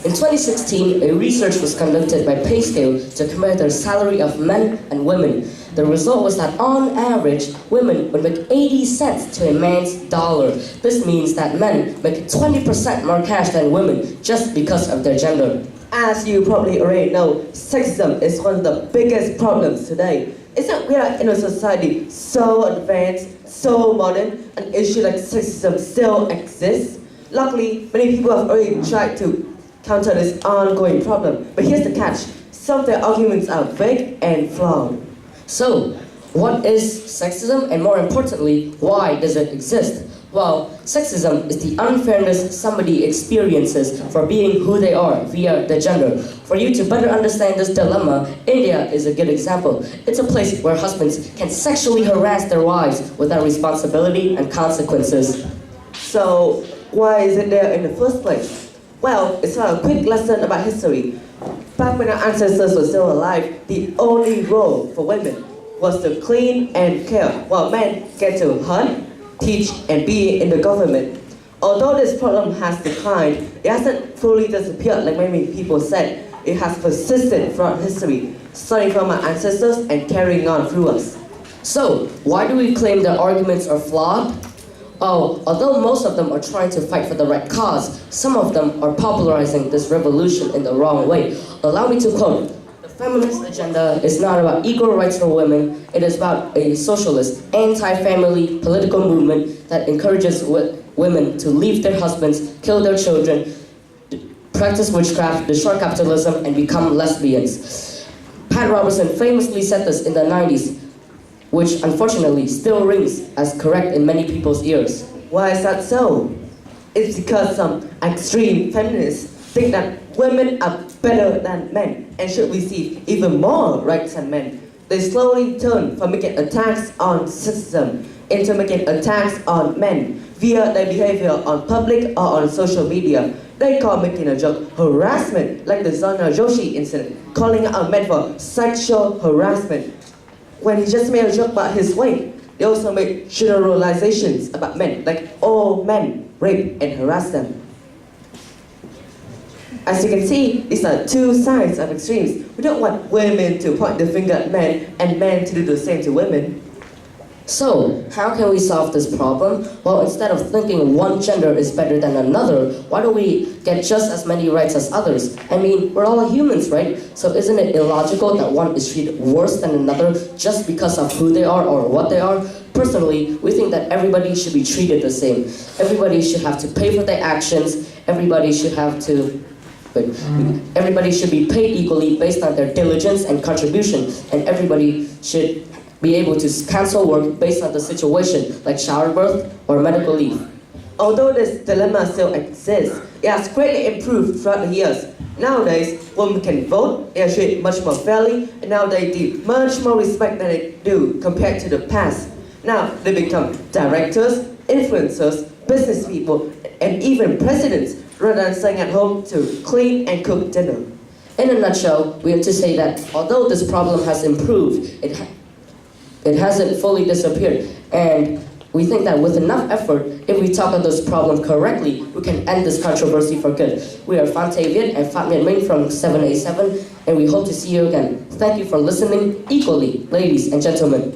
In 2016, a research was conducted by PayScale to compare the salary of men and women. The result was that on average, women would make 80 cents to a man's dollar. This means that men make 20% more cash than women just because of their gender. As you probably already know, sexism is one of the biggest problems today. It's that we are in a society so advanced, so modern, an issue like sexism still exists. Luckily, many people have already tried to counter this ongoing problem. But here's the catch. Some of their arguments are vague and flawed. So, what is sexism, and more importantly, why does it exist? Well, sexism is the unfairness somebody experiences for being who they are via their gender. For you to better understand this dilemma, India is a good example. It's a place where husbands can sexually harass their wives without responsibility and consequences. So, why is it there in the first place? Well, it's not a quick lesson about history. Back when our ancestors were still alive, the only role for women was to clean and care, while men get to hunt, teach, and be in the government. Although this problem has declined, it hasn't fully disappeared like many people said. It has persisted throughout history, starting from our ancestors and carrying on through us. So, why do we claim their arguments are flawed? Oh, although most of them are trying to fight for the right cause, some of them are popularizing this revolution in the wrong way. Allow me to quote, "The feminist agenda is not about equal rights for women, it is about a socialist, anti-family political movement that encourages women to leave their husbands, kill their children, practice witchcraft, destroy capitalism, and become lesbians." Pat Robertson famously said this in the 90s, which unfortunately still rings as correct in many people's ears. Why is that so? It's because some extreme feminists think that women are better than men and should receive even more rights than men. They slowly turn from making attacks on sexism into making attacks on men via their behavior on public or on social media. They call making a joke harassment, like the Zana Joshi incident, calling out men for sexual harassment. When he just made a joke about his weight, they also make generalizations about men, like all men rape and harass them. As you can see, these are two sides of extremes. We don't want women to point the finger at men and men to do the same to women. So, how can we solve this problem? Well, instead of thinking one gender is better than another, why don't we get just as many rights as others? I mean, we're all humans, right? So isn't it illogical that one is treated worse than another just because of who they are or what they are? Personally, we think that everybody should be treated the same. Everybody should have to pay for their actions. Everybody should be paid equally based on their diligence and contribution. And everybody should be able to cancel work based on the situation, like childbirth or medical leave. Although this dilemma still exists, it has greatly improved throughout the years. Nowadays, women can vote, they are treated much more fairly, and now they get much more respect than they do compared to the past. Now, they become directors, influencers, business people, and even presidents, rather than staying at home to clean and cook dinner. In a nutshell, we have to say that although this problem has improved, it hasn't fully disappeared, and we think that with enough effort, if we tackle this problem correctly, we can end this controversy for good. We are Phan Tay Viet and Phan Miet Minh from 787, and we hope to see you again. Thank you for listening equally, ladies and gentlemen.